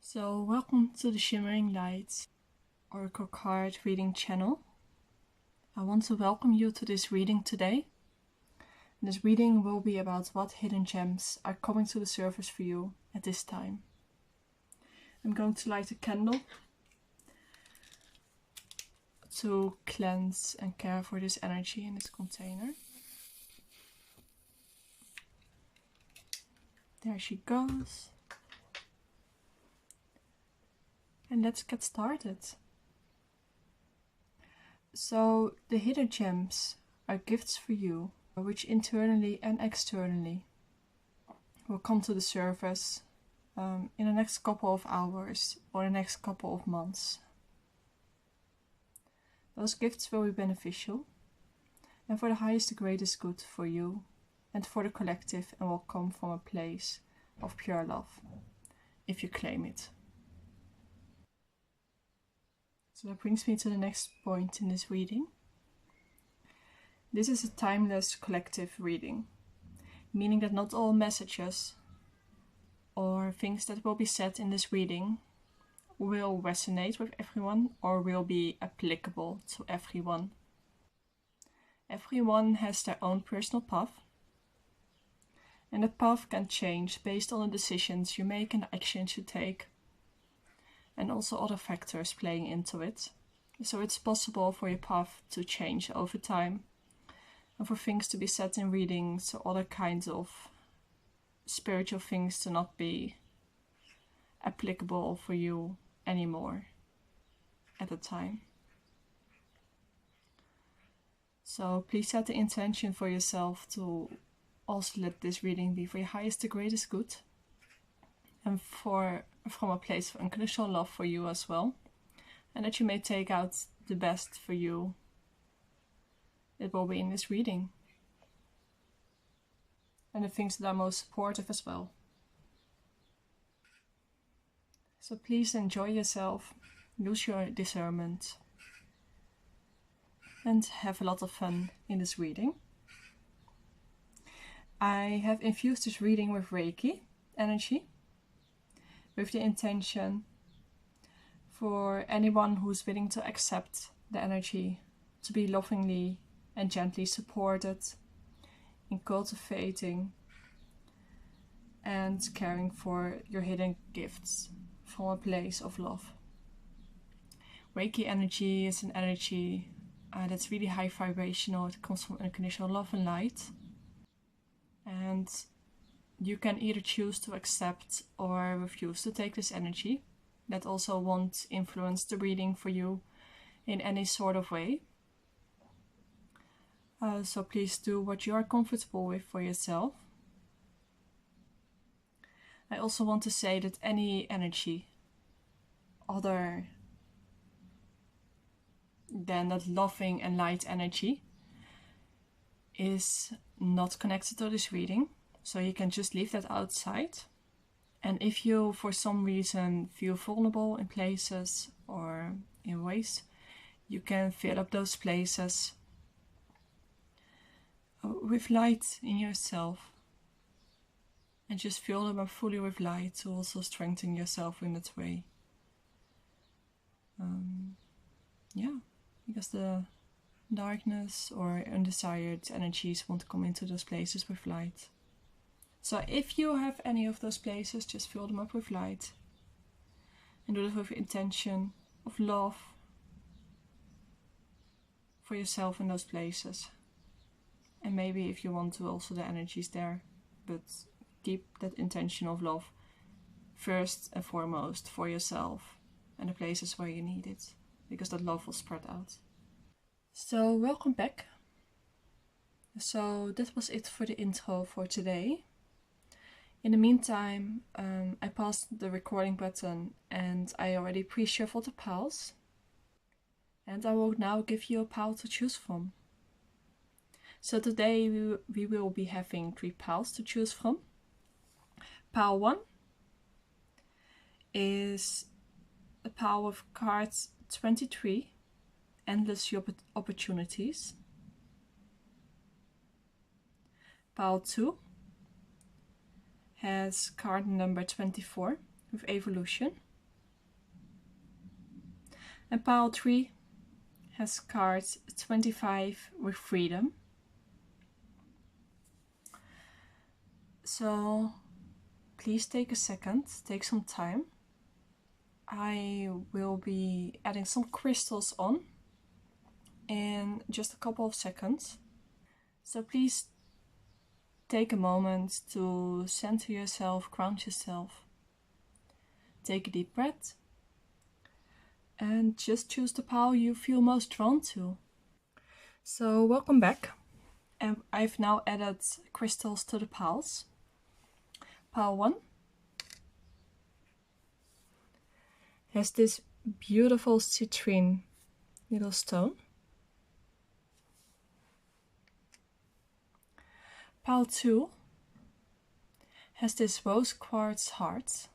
So, welcome to the Shimmering Light Oracle Card Reading channel. I want to welcome you to this reading today. This reading will be about what hidden gems are coming to the surface for you at this time. I'm going to light a candle to cleanse and care for this energy in this container. There she goes. And let's get started. So, the hidden gems are gifts for you, which internally and externally will come to the surface in the next couple of hours or the next couple of months. Those gifts will be beneficial and for the highest and greatest good for you and for the collective, and will come from a place of pure love, if you claim it. So that brings me to the next point in this reading. This is a timeless collective reading, meaning that not all messages or things that will be said in this reading will resonate with everyone or will be applicable to everyone. Everyone has their own personal path, and the path can change based on the decisions you make and the actions you take, and also other factors playing into it. So it's possible for your path to change over time, and for things to be said in readings or other kinds of spiritual things to not be applicable for you anymore at the time. So please set the intention for yourself to also let this reading be for your highest and greatest good, and from a place of unconditional love for you as well, and that you may take out the best for you. It will be in this reading, and the things that are most supportive as well. So please enjoy yourself, use your discernment, and have a lot of fun in this reading. I have infused this reading with Reiki energy, with the intention for anyone who's willing to accept the energy to be lovingly and gently supported in cultivating and caring for your hidden gifts from a place of love. Reiki energy is an energy that's really high vibrational. It comes from unconditional love and light. And you can either choose to accept or refuse to take this energy. That also won't influence the reading for you in any sort of way. So please do what you are comfortable with for yourself. I also want to say that any energy other than that loving and light energy is not connected to this reading, so you can just leave that outside. And if you for some reason feel vulnerable in places or in ways, you can fill up those places with light in yourself and just fill them up fully with light to also strengthen yourself in that way. Because the darkness or undesired energies want to come into those places with light. So if you have any of those places, just fill them up with light. And do it with intention of love for yourself in those places. And maybe if you want to, also the energies there. But keep that intention of love first and foremost for yourself and the places where you need it, because that love will spread out. So welcome back. So that was it for the intro for today. In the meantime, I passed the recording button and I already pre-shuffled the piles. And I will now give you a pile to choose from. So today we will be having 3 piles to choose from. Pile 1 is a pile of cards 23, Endless Opportunities. Pile 2 has card number 24 with Evolution. And pile 3 has cards 25 with freedom. So please take a second, take some time. I will be adding some crystals on in just a couple of seconds. So please take a moment to center yourself, ground yourself. Take a deep breath and just choose the pile you feel most drawn to. So welcome back. And I've now added crystals to the piles. Pile 1 has this beautiful citrine little stone. Pile 2 has this rose quartz heart.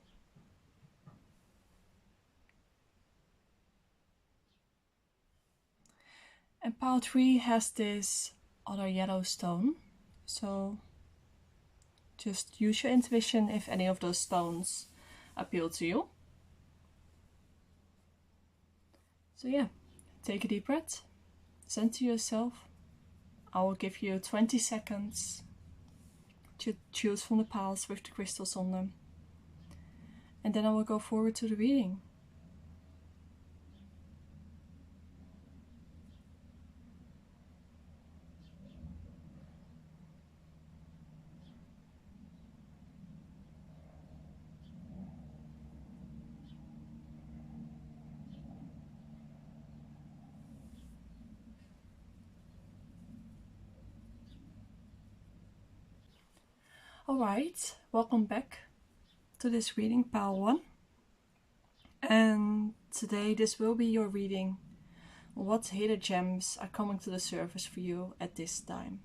And pile 3 has this other yellow stone. So just use your intuition if any of those stones appeal to you. So yeah, take a deep breath, center yourself. I will give you 20 seconds to choose from the piles with the crystals on them. And then I will go forward to the reading. Alright, welcome back to this reading, pile 1. And today this will be your reading. What hidden gems are coming to the surface for you at this time?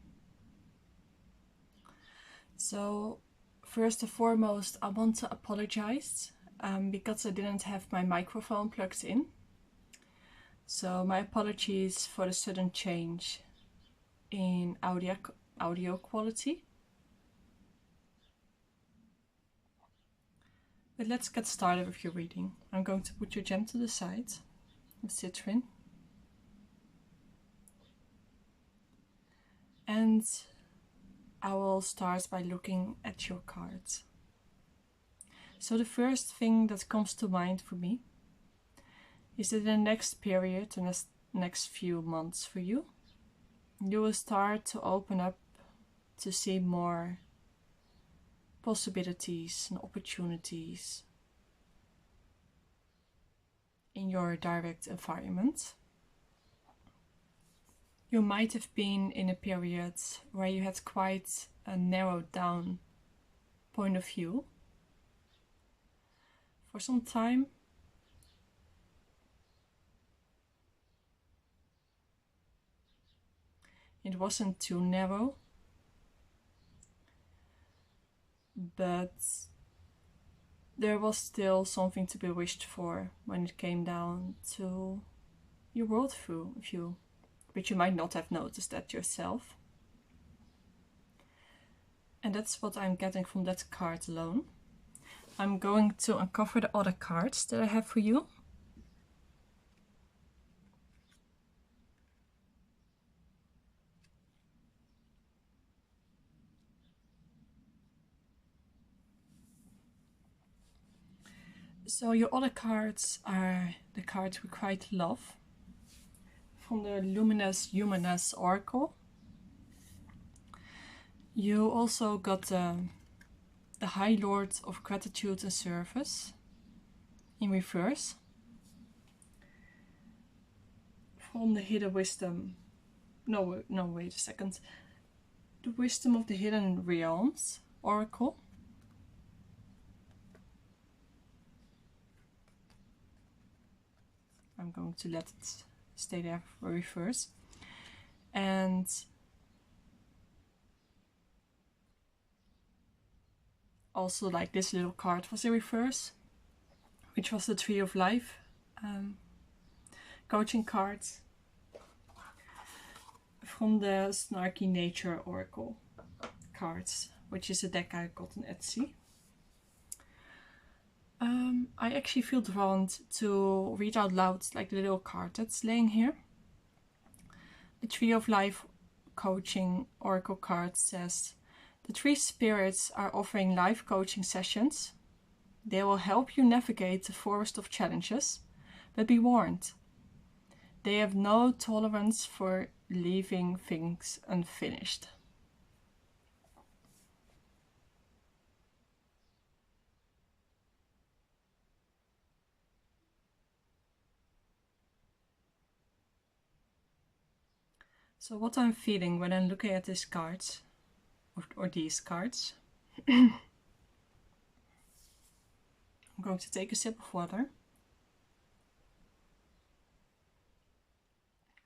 So first and foremost, I want to apologize because I didn't have my microphone plugged in. So my apologies for the sudden change in audio quality. But let's get started with your reading. I'm going to put your gem to the side, the citrine. And I will start by looking at your cards. So the first thing that comes to mind for me is that in the next period, in the next few months for you, you will start to open up to see more possibilities and opportunities in your direct environment. You might have been in a period where you had quite a narrowed down point of view for some time. It wasn't too narrow, but there was still something to be wished for when it came down to your worldview, but you might not have noticed that yourself. And that's what I'm getting from that card alone. I'm going to uncover the other cards that I have for you. So your other cards are the cards we quite love from the Luminous Humaness Oracle. You also got the High Lord of Gratitude and Service in reverse. From the Hidden Wisdom. No, wait a second. The Wisdom of the Hidden Realms Oracle. I'm going to let it stay there for reverse. And also, like, this little card was in reverse, which was the Tree of Life coaching cards from the Snarky Nature Oracle cards, which is a deck I got on Etsy. I actually feel drawn to read out loud like the little card that's laying here. The Tree of Life Coaching Oracle card says, the three spirits are offering life coaching sessions. They will help you navigate the forest of challenges, but be warned, they have no tolerance for leaving things unfinished. So what I'm feeling when I'm looking at these cards, or these cards, I'm going to take a sip of water.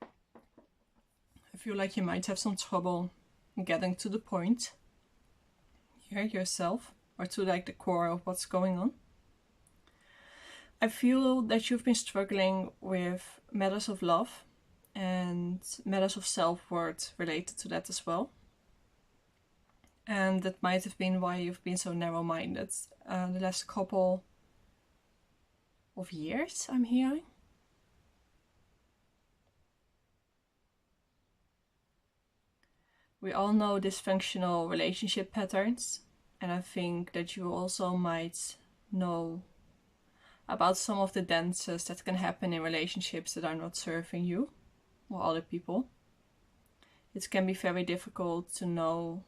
I feel like you might have some trouble getting to the point here yourself, or to like the core of what's going on. I feel that you've been struggling with matters of love and matters of self-worth related to that as well. And that might have been why you've been so narrow-minded the last couple of years, I'm hearing. We all know dysfunctional relationship patterns, and I think that you also might know about some of the dances that can happen in relationships that are not serving you or other people. It can be very difficult to know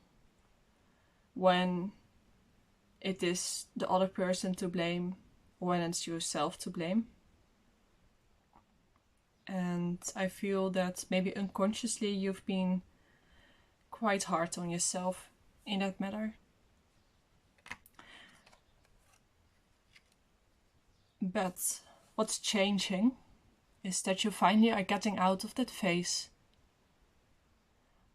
when it is the other person to blame or when it's yourself to blame. And I feel that maybe unconsciously you've been quite hard on yourself in that matter. But what's changing is that you finally are getting out of that phase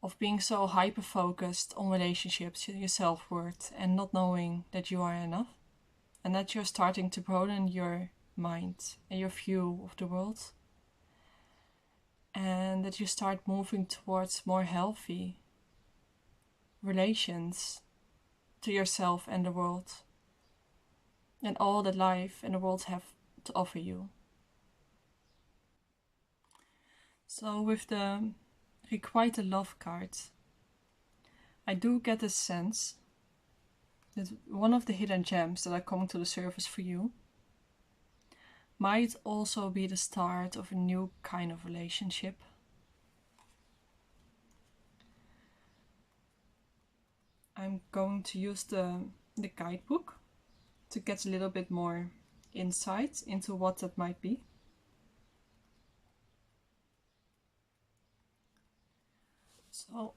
of being so hyper-focused on relationships, your self-worth, and not knowing that you are enough. And that you're starting to broaden your mind and your view of the world. And that you start moving towards more healthy relations to yourself and the world. And all that life and the world have to offer you. So with the Requite a Love card, I do get a sense that one of the hidden gems that are coming to the surface for you might also be the start of a new kind of relationship. I'm going to use the guidebook to get a little bit more insight into what that might be. So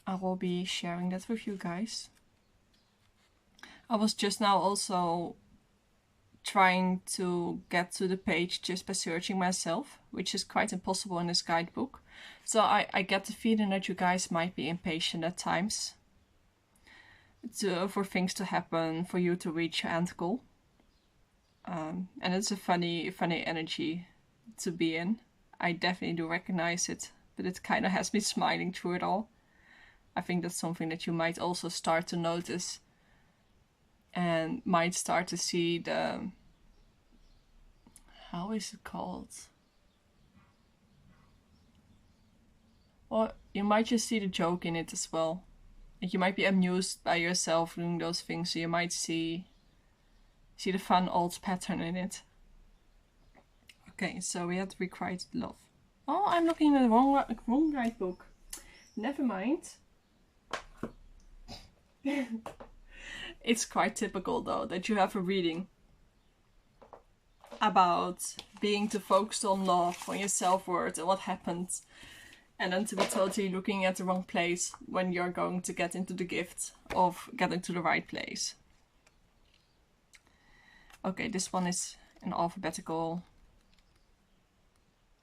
I will be sharing that with you guys. I was just now also trying to get to the page just by searching myself, which is quite impossible in this guidebook. So I get the feeling that you guys might be impatient at times for things to happen, for you to reach your end goal. And it's a funny energy to be in. I definitely do recognize it, but it kind of has me smiling through it all. I think that's something that you might also start to notice and might start to see the, how is it called? Or you might just see the joke in it as well. And you might be amused by yourself doing those things, so you might see the fun old pattern in it. Okay, so we had Requite Love. Oh, I'm looking at the wrong guidebook. Never mind. It's quite typical though that you have a reading about being too focused on love, on your self-worth and what happened, and then to be totally looking at the wrong place when you're going to get into the gift of getting to the right place. Okay, this one is in alphabetical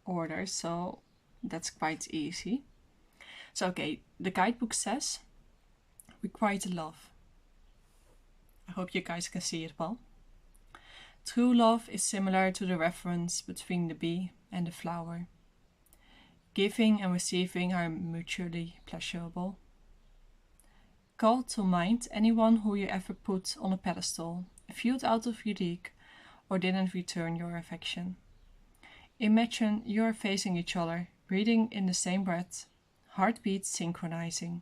order, so that's quite easy. So okay, the guidebook says Requite Love. I hope you guys can see it well. True love is similar to the reference between the bee and the flower. Giving and receiving are mutually pleasurable. Call to mind anyone who you ever put on a pedestal viewed out of unique, or didn't return your affection. Imagine you are facing each other, breathing in the same breath, heartbeats synchronizing.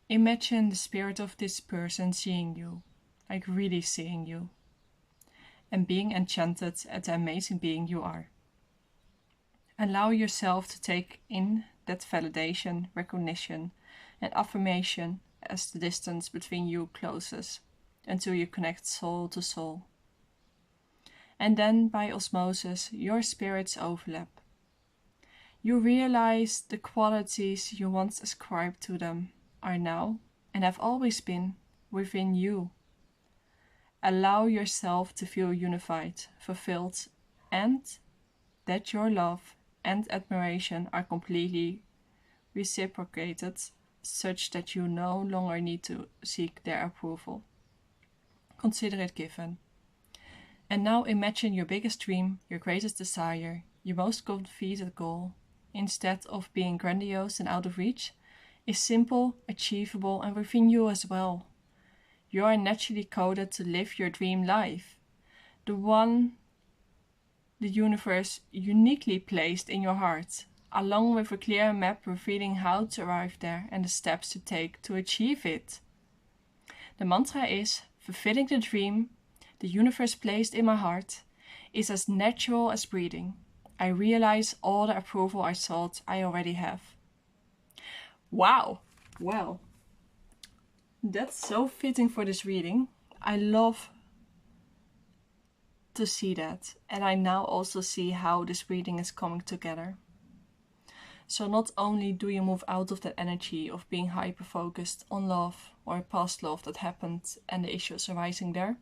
Imagine the spirit of this person seeing you, like really seeing you, and being enchanted at the amazing being you are. Allow yourself to take in that validation, recognition, and affirmation as the distance between you closes until you connect soul to soul. And then, by osmosis, your spirits overlap. You realize the qualities you once ascribed to them are now, and have always been, within you. Allow yourself to feel unified, fulfilled, and that your love and admiration are completely reciprocated, such that you no longer need to seek their approval. Consider it given. And now imagine your biggest dream, your greatest desire, your most coveted goal, instead of being grandiose and out of reach, is simple, achievable, and within you as well. You are naturally coded to live your dream life, the one the universe uniquely placed in your heart, along with a clear map revealing how to arrive there and the steps to take to achieve it. The mantra is, fulfilling the dream the universe placed in my heart is as natural as breathing. I realize all the approval I thought I already have. Wow! Well, that's so fitting for this reading. I love to see that, and I now also see how this reading is coming together. So not only do you move out of that energy of being hyper-focused on love or past love that happened and the issues arising there,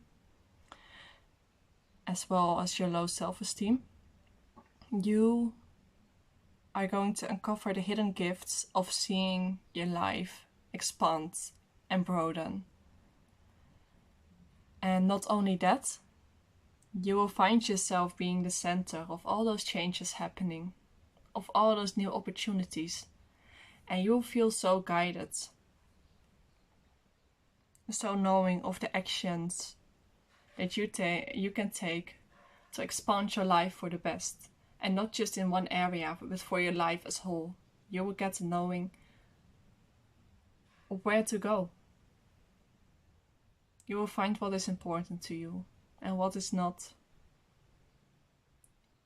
as well as your low self-esteem, you are going to uncover the hidden gifts of seeing your life expand and broaden. And not only that, you will find yourself being the center of all those changes happening, of all those new opportunities, and you'll feel so guided, so knowing of the actions that you can take to expand your life for the best, and not just in one area, but for your life as a whole. You will get knowing of where to go. You will find what is important to you and what is not,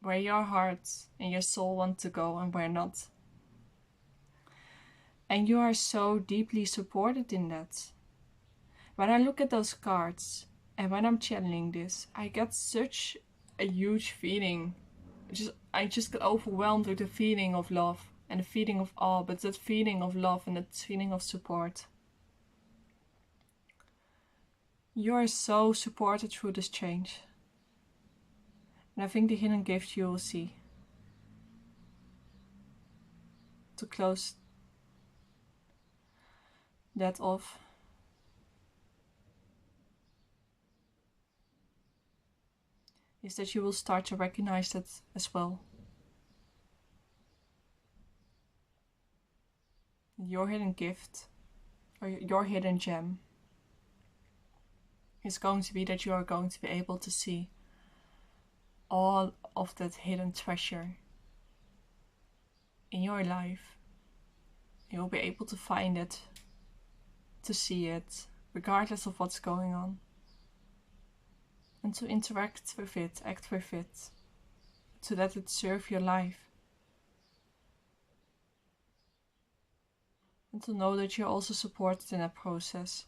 where your heart and your soul want to go and where not. And you are so deeply supported in that. When I look at those cards and when I'm channeling this, I get such a huge feeling. I just get overwhelmed with the feeling of love and the feeling of awe, but that feeling of love and that feeling of support. You are so supported through this change. And I think the hidden gift you will see to close that off is that you will start to recognize that as well. Your hidden gift, or your hidden gem, is going to be that you are going to be able to see all of that hidden treasure in your life. You'll be able to find it, to see it, regardless of what's going on. And to interact with it, act with it, to let it serve your life. And to know that you're also supported in that process.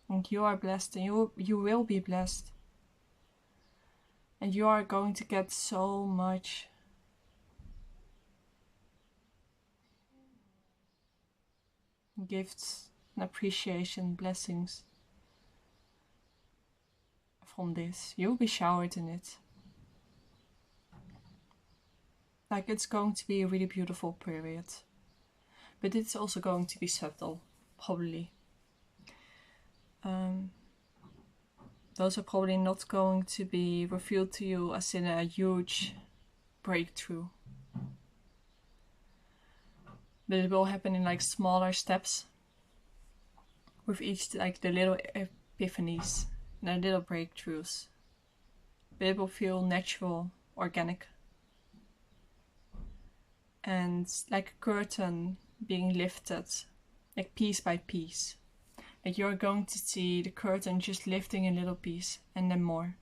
And you are blessed, and you will be blessed. And you are going to get so much gifts and appreciation, blessings from this. You'll be showered in it. Like, it's going to be a really beautiful period. But it's also going to be subtle, probably. Those are probably not going to be revealed to you as in a huge breakthrough. But it will happen in like smaller steps. With each, like the little epiphanies and little breakthroughs. But it will feel natural, organic. And like a curtain being lifted, like piece by piece. Like you're going to see the curtain just lifting a little piece and then more.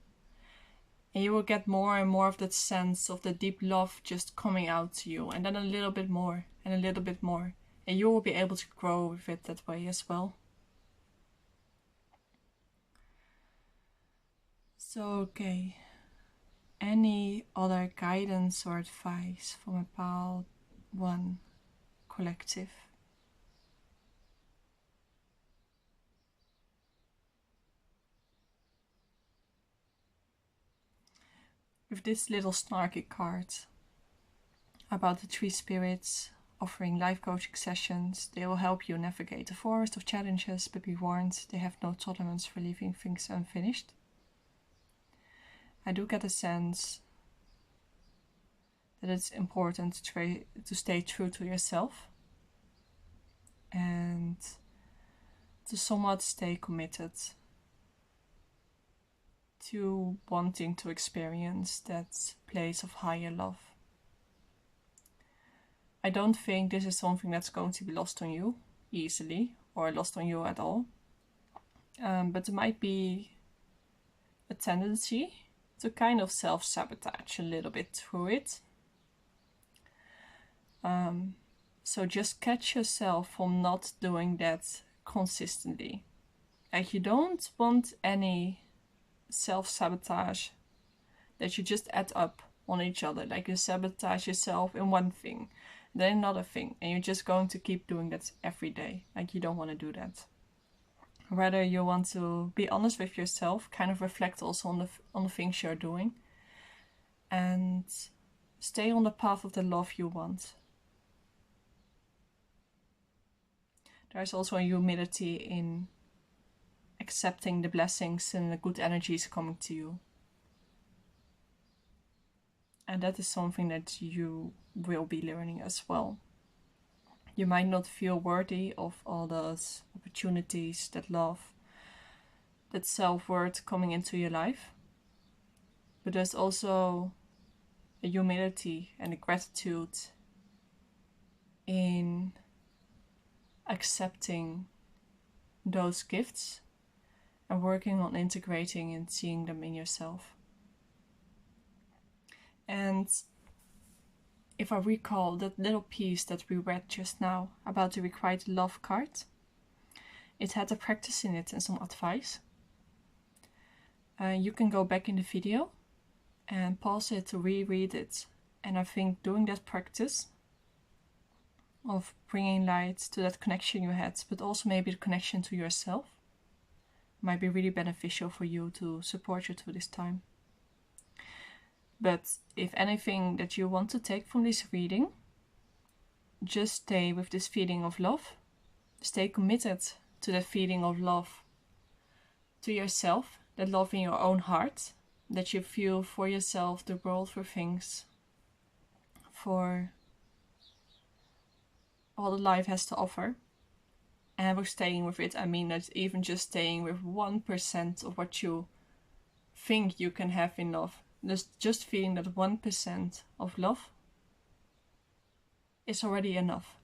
And you will get more and more of that sense of the deep love just coming out to you. And then a little bit more and a little bit more. And you will be able to grow with it that way as well. So, okay. Any other guidance or advice from a Pile 1 collective? With this little snarky card about the 3 spirits offering life coaching sessions, they will help you navigate the forest of challenges, but be warned, they have no tolerance for leaving things unfinished. I do get a sense that it's important to stay true to yourself and to somewhat stay committed to wanting to experience that place of higher love. I don't think this is something that's going to be lost on you easily or lost on you at all. But there might be a tendency to kind of self-sabotage a little bit through it. So just catch yourself from not doing that consistently. Like you don't want any self-sabotage that you just add up on each other. Like you sabotage yourself in one thing, then another thing, and you're just going to keep doing that every day. Like you don't want to do that. Rather, you want to be honest with yourself, kind of reflect also on the things you're doing, and stay on the path of the love you want. There's also a humility in accepting the blessings and the good energies coming to you. And that is something that you will be learning as well. You might not feel worthy of all those opportunities, that love, that self-worth coming into your life. But there's also a humility and a gratitude in accepting those gifts and working on integrating and seeing them in yourself. And if I recall that little piece that we read just now about the required love card, it had a practice in it and some advice. You can go back in the video and pause it to reread it. And I think doing that practice of bringing light to that connection you had, but also maybe the connection to yourself, might be really beneficial for you to support you through this time. But if anything that you want to take from this reading, just stay with this feeling of love. Stay committed to that feeling of love to yourself, that love in your own heart, that you feel for yourself, the world, for things, for all that life has to offer. And we're staying with it. I mean, that's even just staying with 1% of what you think you can have in love. Just feeling that 1% of love is already enough.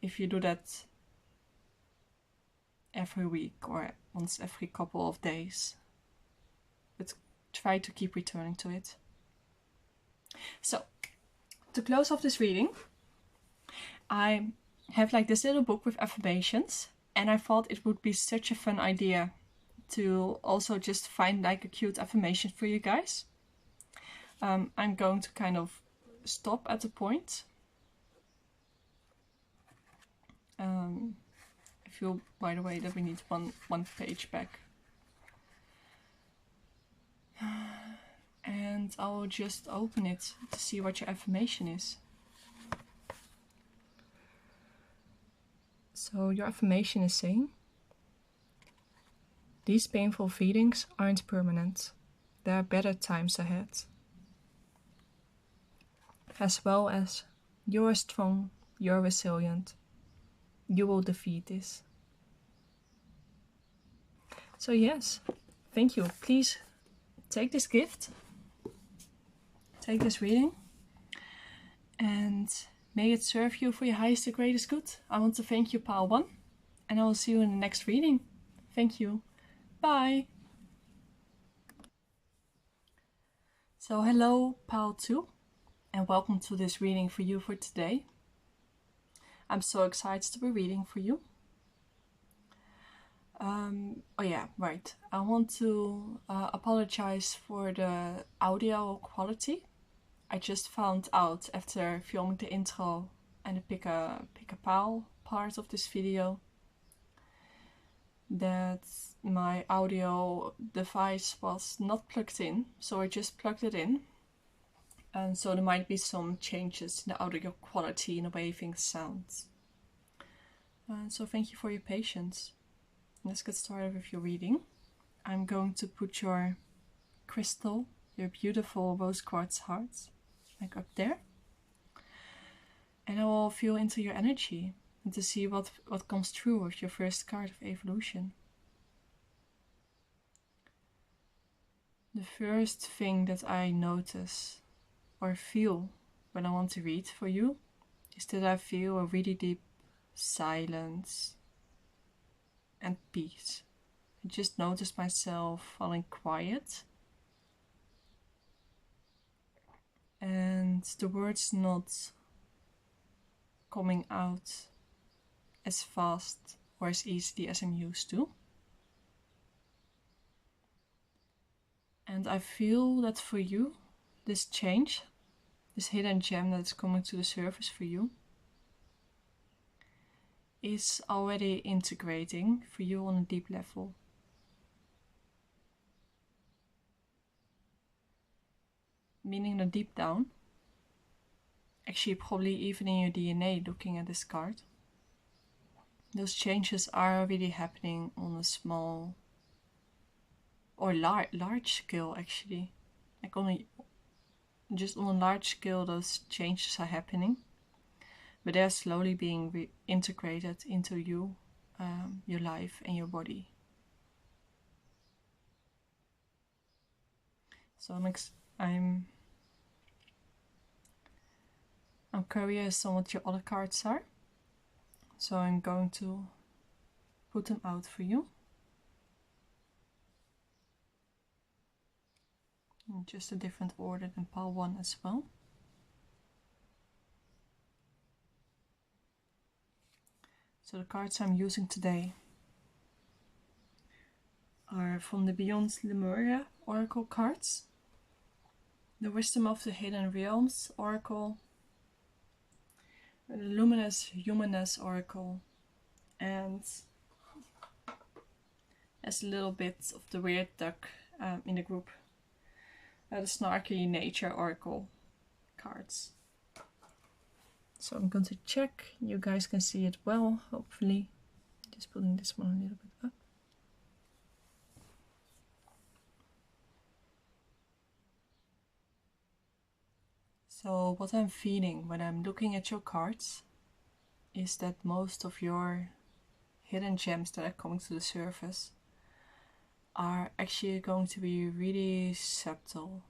If you do that every week or once every couple of days. But try to keep returning to it. So, to close off this reading, I have like this little book with affirmations, and I thought it would be such a fun idea to also just find like a cute affirmation for you guys. I'm going to kind of stop at a point. I feel, by the way, that we need one page back. And I'll just open it to see what your affirmation is. So your affirmation is saying, these painful feelings aren't permanent. There are better times ahead. As well as, you are strong, you're resilient. You will defeat this. So yes, thank you. Please take this gift, take this reading, and may it serve you for your highest and greatest good. I want to thank you, Pile 1, and I will see you in the next reading. Thank you. Bye. So hello, Pile 2, and welcome to this reading for you for today. I'm so excited to be reading for you. Oh yeah, right. I want to apologize for the audio quality. I just found out after filming the intro and the pick a pile part of this video that my audio device was not plugged in, so I just plugged it in, and so there might be some changes in the audio quality and the way things sound. So thank you for your patience. Let's get started with your reading. I'm going to put your crystal, your beautiful rose quartz heart, like up there, and I will feel into your energy and to see what comes through with your first card of evolution. The first thing that I notice or feel when I want to read for you is that I feel a really deep silence and peace. I just notice myself falling quiet, and the words not coming out as fast or as easily as I'm used to. And I feel that for you, this change, this hidden gem that's coming to the surface for you, is already integrating for you on a deep level. Meaning that deep down, actually probably even in your DNA looking at this card, those changes are already happening on a small or large scale actually. Like just on a large scale those changes are happening, but they're slowly being integrated into you, your life and your body. So I'm curious on what your other cards are. So I'm going to put them out for you. In just a different order than pile 1 as well. So the cards I'm using today are from the Beyond Lemuria Oracle cards, the Wisdom of the Hidden Realms Oracle, the Luminous Humaness Oracle, and as a little bit of the weird duck in the group, the Snarky Nature Oracle cards. So I'm going to check, you guys can see it well, hopefully. Just putting this one a little bit up. So what I'm feeling when I'm looking at your cards is that most of your hidden gems that are coming to the surface are actually going to be really subtle.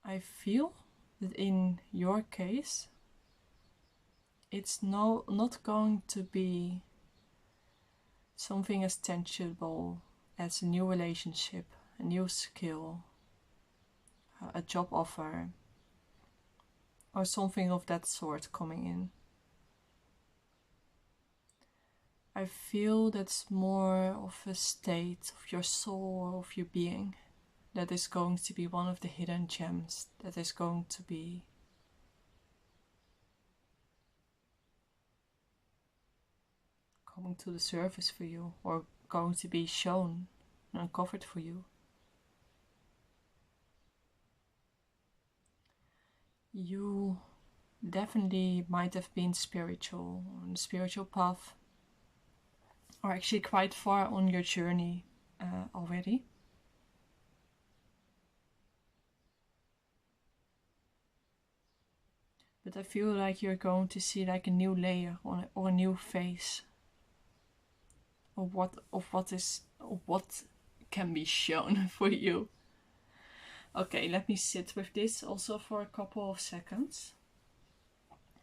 I feel that in your case, it's not going to be something as tangible as a new relationship, a new skill, a job offer, or something of that sort coming in. I feel that's more of a state of your soul or of your being that is going to be one of the hidden gems that is going to be coming to the surface for you, or going to be shown and uncovered for you. You definitely might have been spiritual, on the spiritual path, or actually quite far on your journey already. But I feel like you're going to see like a new layer or a new face of what can be shown for you. Okay, let me sit with this also for a couple of seconds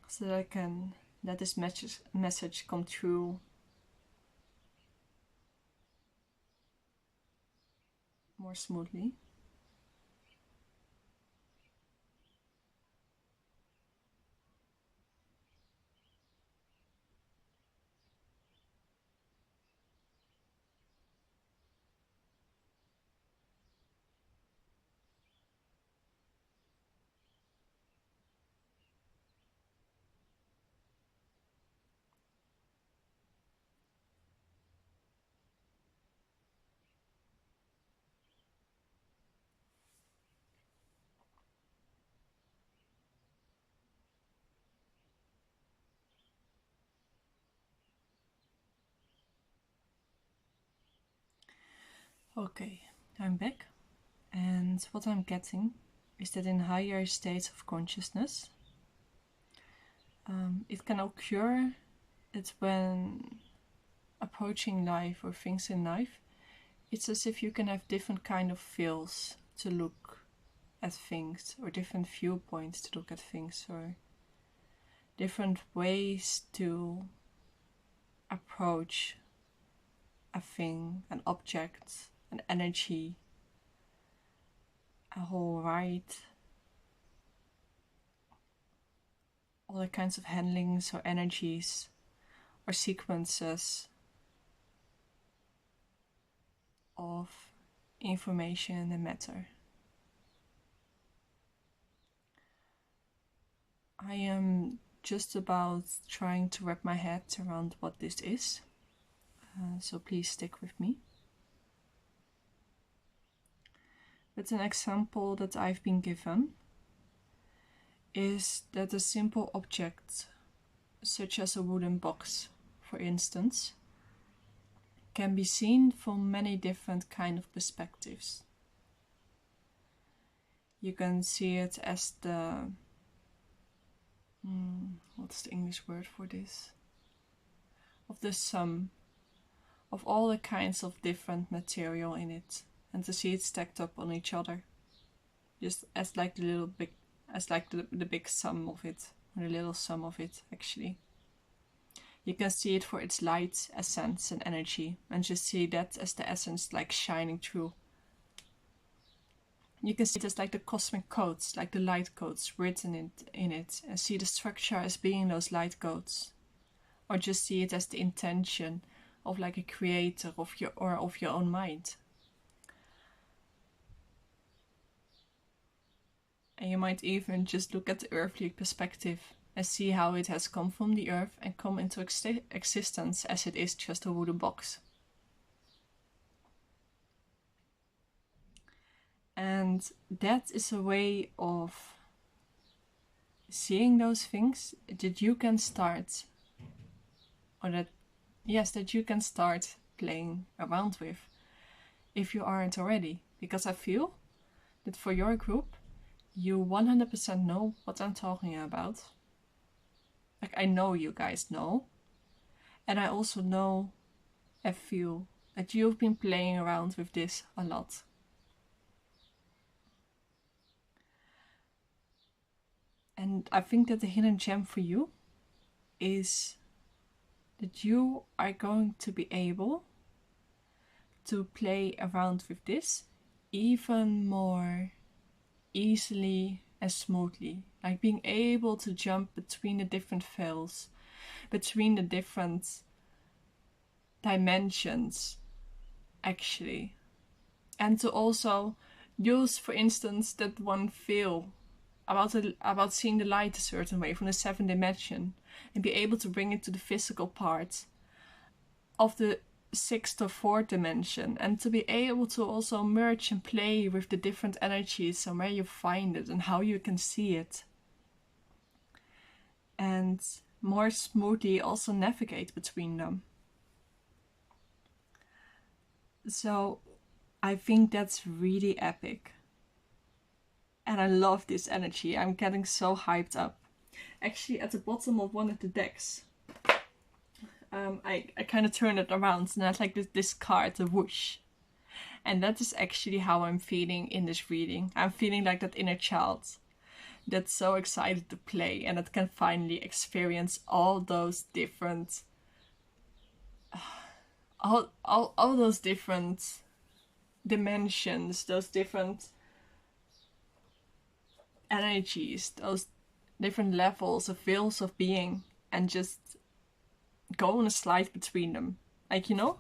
so that I can let this message come through more smoothly. Okay, I'm back, and what I'm getting is that in higher states of consciousness, it can occur that when approaching life or things in life, it's as if you can have different kind of feels to look at things, or different viewpoints to look at things, or different ways to approach a thing, an object, an energy, a whole ride, all the kinds of handlings or energies or sequences of information and matter. I am just about trying to wrap my head around what this is, so please stick with me. But an example that I've been given is that a simple object, such as a wooden box, for instance, can be seen from many different kind of perspectives. You can see it as the what's the English word for this? Of the sum of all the kinds of different material in it, and to see it stacked up on each other, just as like the big sum of it, or the little sum of it actually. You can see it for its light, essence and energy, and just see that as the essence like shining through. You can see it as like the cosmic codes, like the light codes written in it, and see the structure as being those light codes. Or just see it as the intention of like a creator of your own mind. And you might even just look at the earthly perspective and see how it has come from the earth and come into existence as it is just a wooden box. And that is a way of seeing those things that you can start, that you can start playing around with if you aren't already. Because I feel that for your group, you 100% know what I'm talking about. Like, I know you guys know. And I also know and feel that you've been playing around with this a lot. And I think that the hidden gem for you is that you are going to be able to play around with this even more easily and smoothly. Like being able to jump between the different fields, between the different dimensions, actually. And to also use, for instance, that one feel about seeing the light a certain way from the 7th dimension, and be able to bring it to the physical part of the 6th or 4th dimension, and to be able to also merge and play with the different energies and where you find it and how you can see it, and more smoothly also navigate between them. So I think that's really epic. And I love this energy. I'm getting so hyped up. Actually, at the bottom of one of the decks, I kind of turn it around and there's like this card, the whoosh. And that is actually how I'm feeling in this reading. I'm feeling like that inner child that's so excited to play and that can finally experience all those different all those different dimensions, those different energies, those different levels of veils of being, and just go on a slide between them. Like, you know,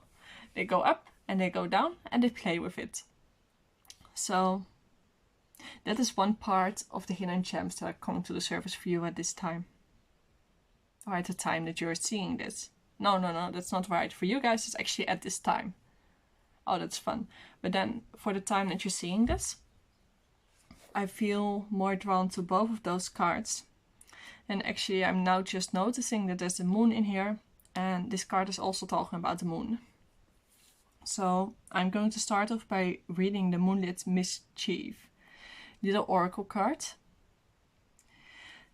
they go up and they go down and they play with it. So that is one part of the hidden gems that are coming to the surface for you at this time. Or at the time that you're seeing this. No, that's not right. For you guys, it's actually at this time. Oh, that's fun. But then for the time that you're seeing this, I feel more drawn to both of those cards. And actually, I'm now just noticing that there's the moon in here. And this card is also talking about the moon. So I'm going to start off by reading the Moonlit Mischief, little oracle card.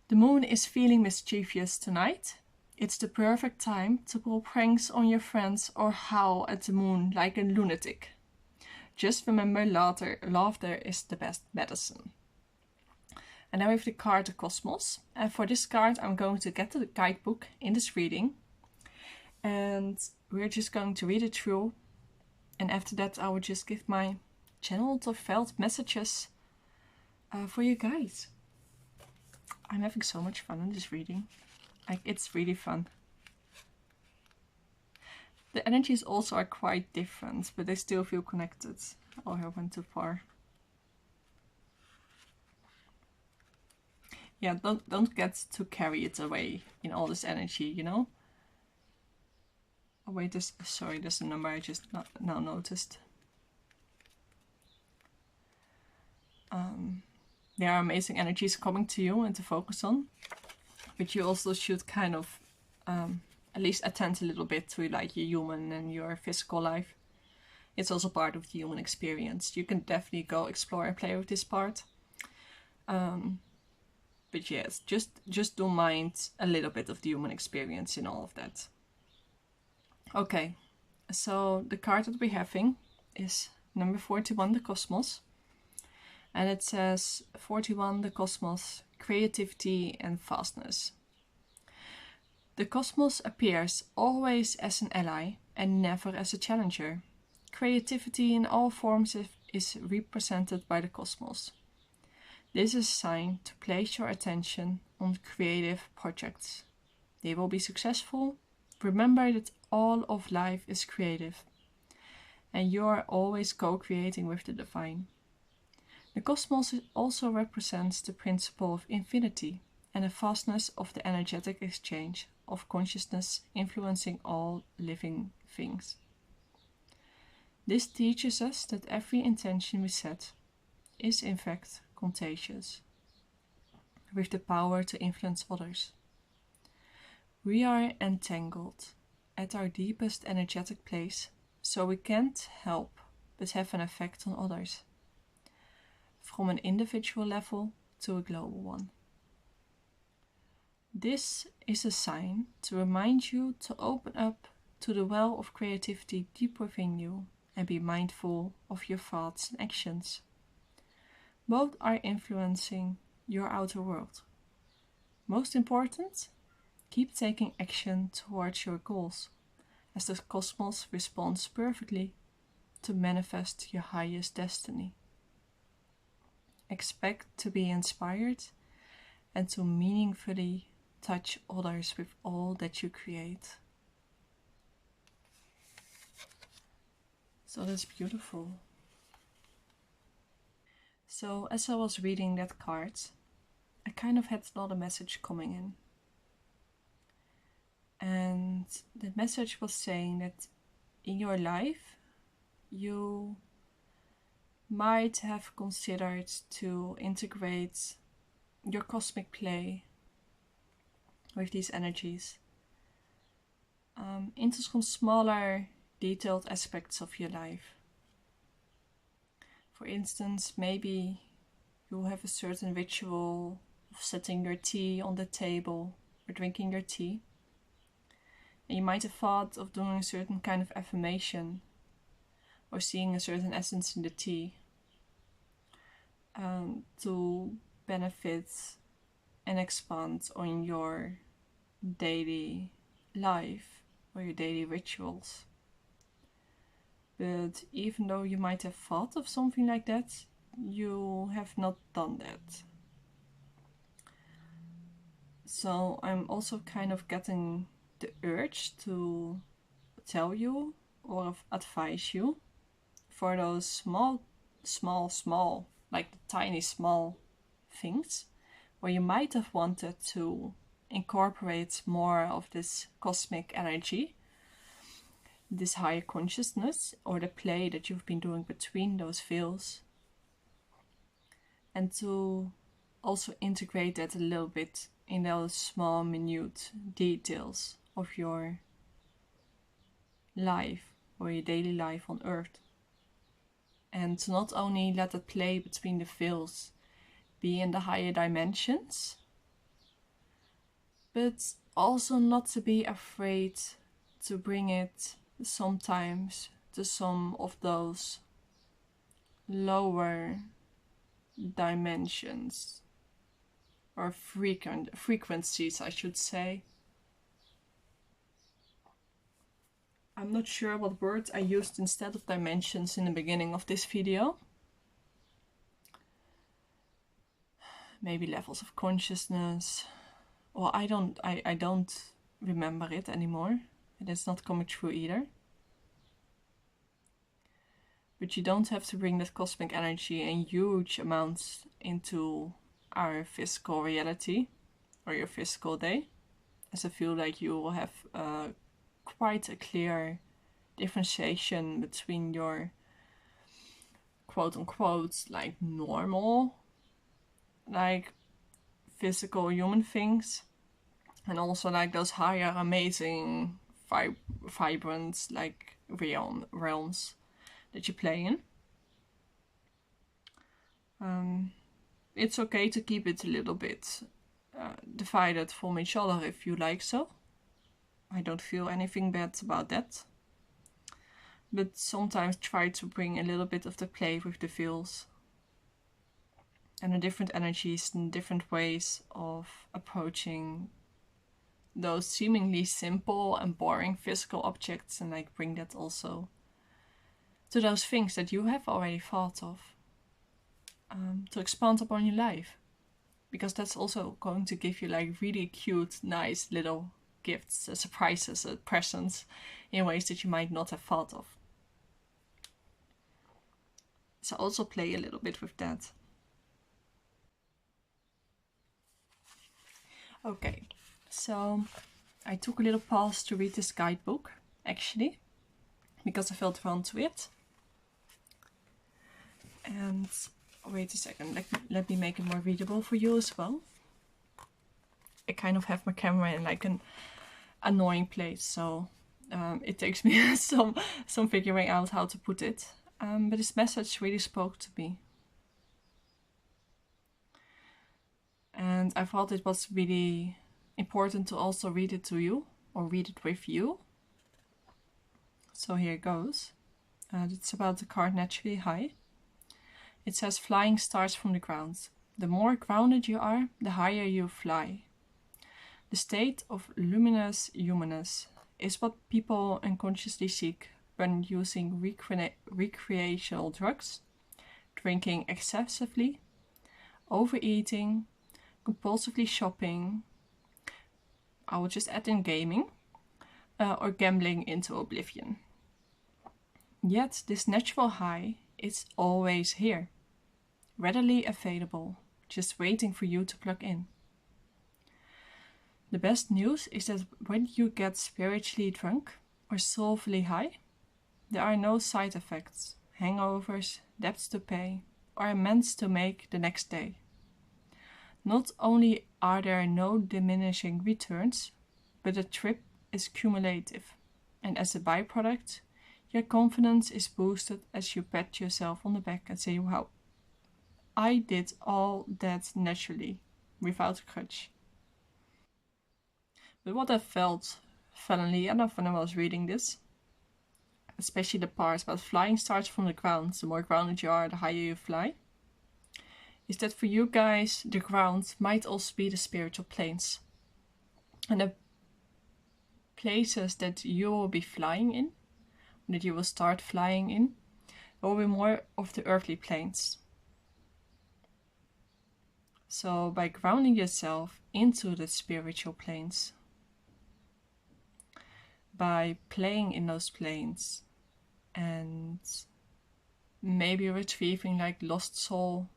The moon is feeling mischievous tonight. It's the perfect time to pull pranks on your friends or howl at the moon like a lunatic. Just remember, laughter is the best medicine. And now we have the card the Cosmos. And for this card, I'm going to get the guidebook in this reading. And we're just going to read it through. And after that, I will just give my channeled or felt messages for you guys. I'm having so much fun in this reading. Like, it's really fun. The energies also are quite different, but they still feel connected. Oh, I went too far. Yeah, don't get too carried away in all this energy, you know? Oh wait, there's a number I just now noticed. There are amazing energies coming to you and to focus on, but you also should kind of at least attend a little bit to like your human and your physical life. It's also part of the human experience. You can definitely go explore and play with this part. But yes, just don't mind a little bit of the human experience in all of that. Okay, so the card that we're having is number 41, the Cosmos. And it says 41, the Cosmos, creativity and fastness. The Cosmos appears always as an ally and never as a challenger. Creativity in all forms is represented by the Cosmos. This is a sign to place your attention on creative projects. They will be successful. Remember that all of life is creative, and you are always co-creating with the divine. The cosmos also represents the principle of infinity and the vastness of the energetic exchange of consciousness influencing all living things. This teaches us that every intention we set is in fact contagious, with the power to influence others. We are entangled at our deepest energetic place, so we can't help but have an effect on others, from an individual level to a global one. This is a sign to remind you to open up to the well of creativity deep within you and be mindful of your thoughts and actions. Both are influencing your outer world. Most important, keep taking action towards your goals, as the cosmos responds perfectly to manifest your highest destiny. Expect to be inspired and to meaningfully touch others with all that you create. So that's beautiful. So as I was reading that card, I kind of had another message coming in. And the message was saying that in your life, you might have considered to integrate your cosmic play with these energies into some smaller, detailed aspects of your life. For instance, maybe you have a certain ritual setting your tea on the table or drinking your tea. And you might have thought of doing a certain kind of affirmation or seeing a certain essence in the tea to benefit and expand on your daily life or your daily rituals. But even though you might have thought of something like that, you have not done that. So I'm also kind of getting the urge to tell you or advise you for those small, like the tiny small things where you might have wanted to incorporate more of this cosmic energy, this higher consciousness, or the play that you've been doing between those fields, and to also integrate that a little bit in those small, minute details of your life or your daily life on Earth. And to not only let it play between the fields be in the higher dimensions, but also not to be afraid to bring it sometimes to some of those lower dimensions or frequencies, I should say. I'm not sure what word I used instead of dimensions in the beginning of this video. Maybe levels of consciousness. Well, I don't remember it anymore. And it's not coming through either. But you don't have to bring that cosmic energy in huge amounts into our physical reality or your physical day, as I feel like you will have quite a clear differentiation between your quote-unquote like normal, like physical human things, and also like those higher amazing vibrant like realms that you play in. It's okay to keep it a little bit divided from each other if you like so. I don't feel anything bad about that. But sometimes try to bring a little bit of the play with the fields and the different energies and different ways of approaching those seemingly simple and boring physical objects, and like bring that also to those things that you have already thought of, to expand upon your life, because that's also going to give you like really cute, nice little gifts, surprises, presents in ways that you might not have thought of. So also play a little bit with that. Okay, so I took a little pause to read this guidebook, actually, because I felt drawn to it. And wait a second, let me make it more readable for you as well. I kind of have my camera in like an annoying place, so it takes me some figuring out how to put it. But this message really spoke to me. And I thought it was really important to also read it to you, or read it with you. So here it goes. It's about the card Naturally High. It says flying starts from the ground. The more grounded you are, the higher you fly. The state of luminous humanness is what people unconsciously seek when using recreational drugs, drinking excessively, overeating, compulsively shopping, I will just add in gaming, or gambling into oblivion. Yet this natural high is always here, readily available, just waiting for you to plug in. The best news is that when you get spiritually drunk or soulfully high, there are no side effects, hangovers, debts to pay, or amends to make the next day. Not only are there no diminishing returns, but the trip is cumulative, and as a byproduct, your confidence is boosted as you pat yourself on the back and say, wow, I did all that naturally. without a grudge. But what I funnily enough, when I was reading this, especially the part about flying starts from the ground, the more grounded you are, the higher you fly, is that for you guys, the ground might also be the spiritual planes. And the places that you will be flying in, that you will start flying in, will be more of the earthly planes. So by grounding yourself into the spiritual planes, by playing in those planes, and maybe retrieving like lost soul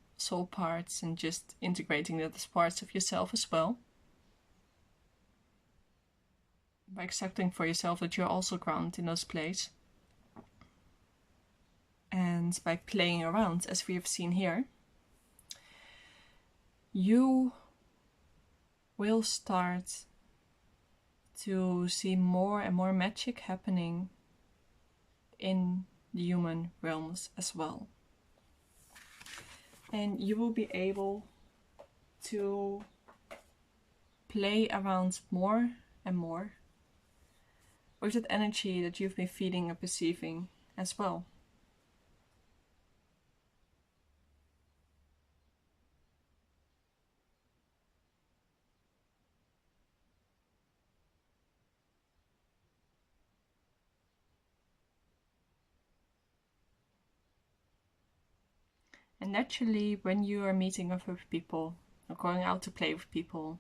parts and just integrating that as parts of yourself as well, by accepting for yourself that you're also grounded in those places, and by playing around as we have seen here, you will start to see more and more magic happening in the human realms as well. And you will be able to play around more and more with that energy that you've been feeling and perceiving as well. And naturally, when you are meeting up with people, or going out to play with people,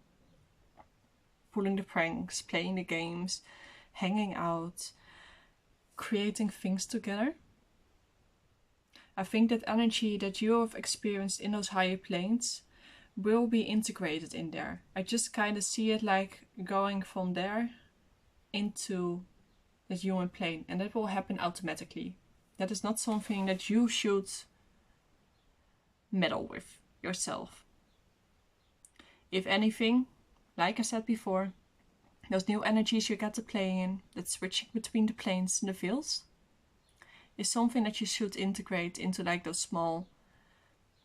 pulling the pranks, playing the games, hanging out, creating things together, I think that energy that you have experienced in those higher planes will be integrated in there. I just kind of see it like going from there into the human plane, and that will happen automatically. That is not something that you should meddle with yourself. If anything, like I said before, those new energies you get to play in, that switching between the planes and the fields, is something that you should integrate into like those small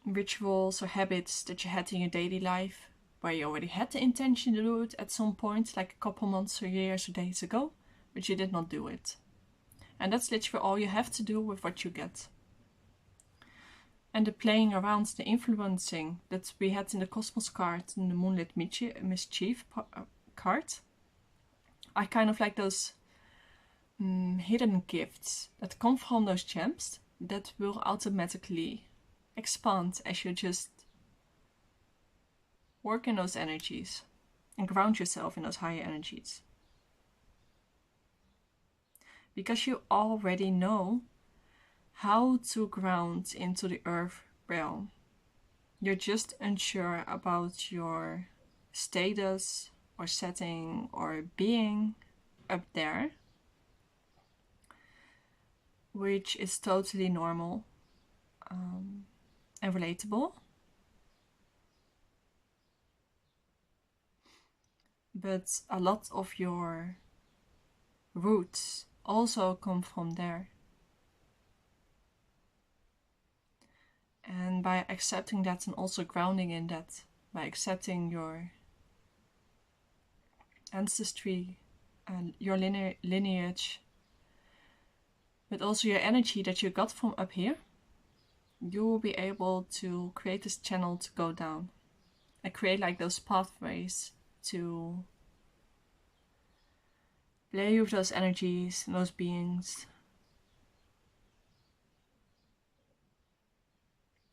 rituals or habits that you had in your daily life, where you already had the intention to do it at some point, like a couple months or years or days ago, but you did not do it. And that's literally all you have to do with what you get. And the playing around, the influencing that we had in the Cosmos card and the Moonlit Mischief card, are kind of like those hidden gifts that come from those gems that will automatically expand as you just work in those energies and ground yourself in those higher energies. Because you already know how to ground into the earth realm. You're just unsure about your status or setting or being up there, which is totally normal and relatable. But a lot of your roots also come from there. And by accepting that and also grounding in that, by accepting your ancestry and your lineage, but also your energy that you got from up here, you will be able to create this channel to go down and create like those pathways to play with those energies and those beings,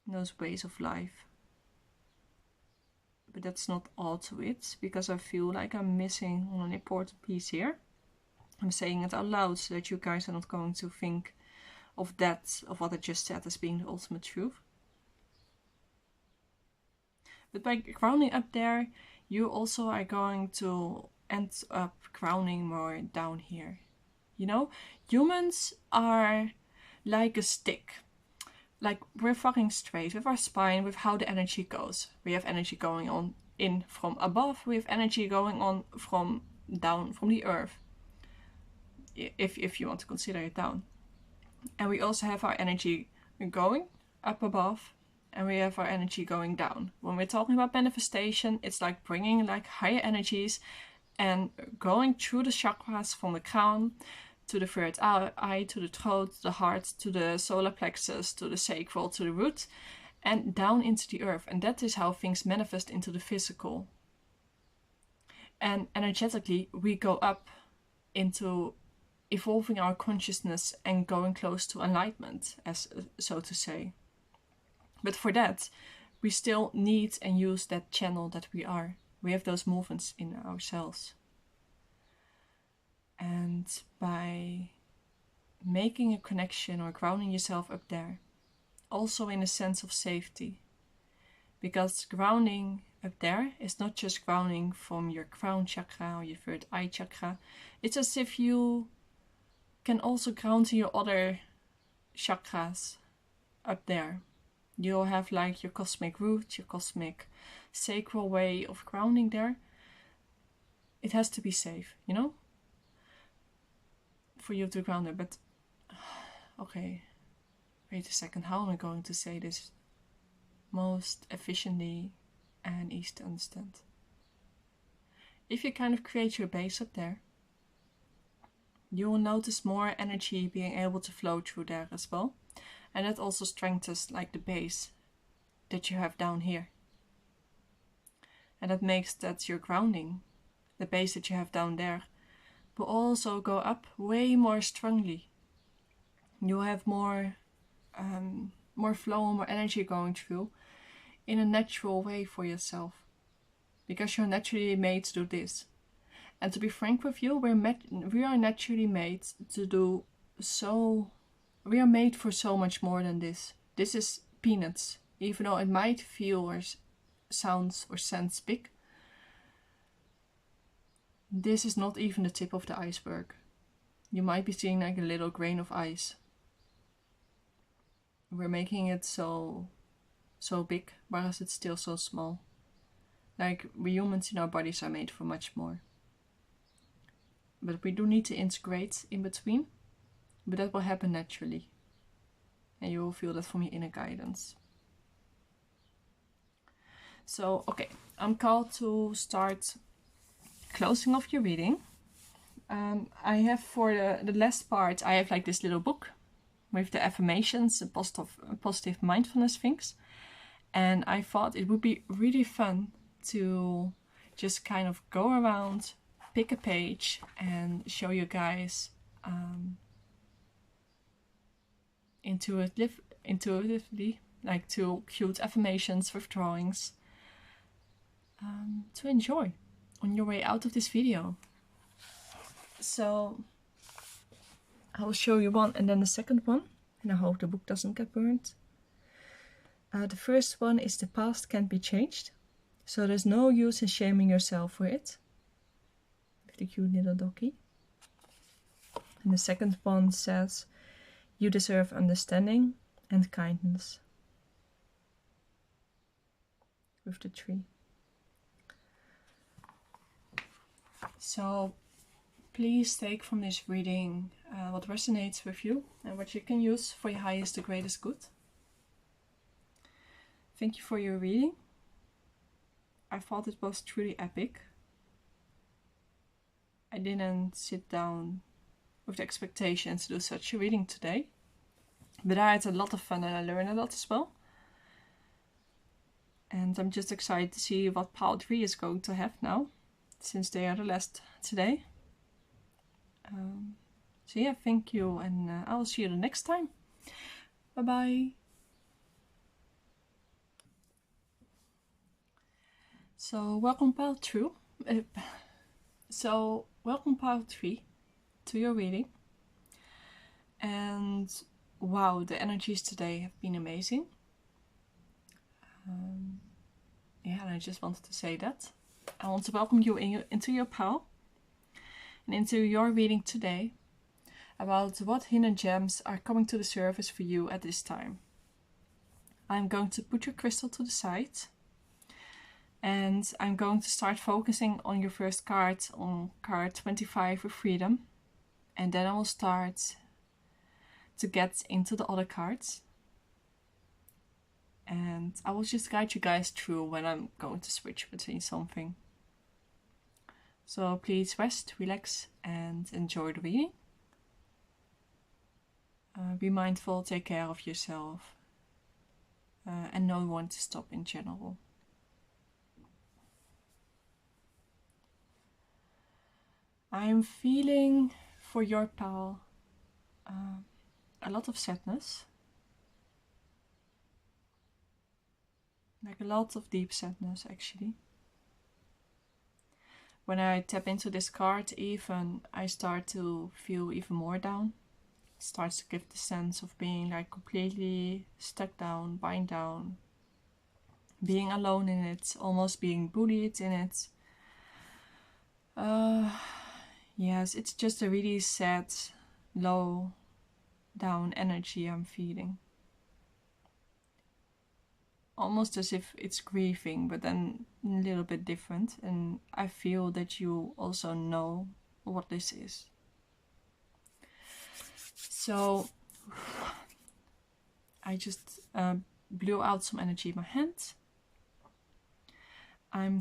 those ways of life. But that's not all to it, because I feel like I'm missing on an important piece here. I'm saying it out loud so that you guys are not going to think of what I just said as being the ultimate truth. But by grounding up there, you also are going to end up grounding more down here. You know, humans are like a stick. Like, we're fucking straight with our spine, with how the energy goes. We have energy going on in from above. We have energy going on from down from the earth, if you want to consider it down. And we also have our energy going up above and we have our energy going down. When we're talking about manifestation, it's like bringing like higher energies and going through the chakras from the crown to the third eye, to the throat, the heart, to the solar plexus, to the sacral, to the root, and down into the earth. And that is how things manifest into the physical. And energetically, we go up into evolving our consciousness and going close to enlightenment, as so to say. But for that, we still need and use that channel that we are. We have those movements in ourselves. And by making a connection or grounding yourself up there, also in a sense of safety, because grounding up there is not just grounding from your crown chakra or your third eye chakra. It's as if you can also ground to your other chakras up there. You'll have like your cosmic root, your cosmic sacral way of grounding there. It has to be safe, you know, for you to ground it. But okay, wait a second, how am I going to say this most efficiently and easy to understand? If you kind of create your base up there, you will notice more energy being able to flow through there as well. And that also strengthens like the base that you have down here. And that makes that your grounding, the base that you have down there, will also go up way more strongly. You'll have more flow, more energy going through in a natural way for yourself. Because you're naturally made to do this. And to be frank with you, we are naturally made to do so. We are made for so much more than this. This is peanuts, even though it might feel or sounds or sense big. This is not even the tip of the iceberg. You might be seeing like a little grain of ice. We're making it so big, whereas it's still so small. Like we humans in our bodies are made for much more. But we do need to integrate in between. But that will happen naturally. And you will feel that from your inner guidance. So, okay, I'm called to start closing off your reading. I have for the last part, I have like this little book with the affirmations and positive mindfulness things. And I thought it would be really fun to just kind of go around, pick a page and show you guys intuitively, like 2 cute affirmations with drawings to enjoy on your way out of this video. So I will show you one and then the second one, and I hope the book doesn't get burned. The first one is the past can't be changed, so there's no use in shaming yourself for it, with the cute little doggy. And the second one says, you deserve understanding and kindness, with the tree. So please take from this reading what resonates with you and what you can use for your highest and greatest good. Thank you for your reading. I thought it was truly epic. I didn't sit down with the expectations to do such a reading today, but I had a lot of fun and I learned a lot as well. And I'm just excited to see what pile 3 is going to have now, since they are the last today. So yeah, thank you, and I'll see you the next time. Bye bye. So welcome pile 2. Welcome pile 3 to your reading. And wow, the energies today have been amazing. Yeah, and I just wanted to say that. I want to welcome you into your pile and into your reading today about what hidden gems are coming to the surface for you at this time. I'm going to put your crystal to the side and I'm going to start focusing on your first card, on card 25 of freedom, and then I will start to get into the other cards. and I will just guide you guys through when I'm going to switch between something. So please rest, relax, and enjoy the reading. Be mindful, take care of yourself, and know when to stop in general. I'm feeling for your pal a lot of sadness. Like a lot of deep sadness, actually. When I tap into this card, even I start to feel even more down. It starts to give the sense of being like completely stuck down, bind down, being alone in it, almost being bullied in it. Yes, it's just a really sad, low down energy I'm feeling. Almost as if it's grieving, but then a little bit different. And I feel that you also know what this is. So I just blew out some energy in my hand. I'm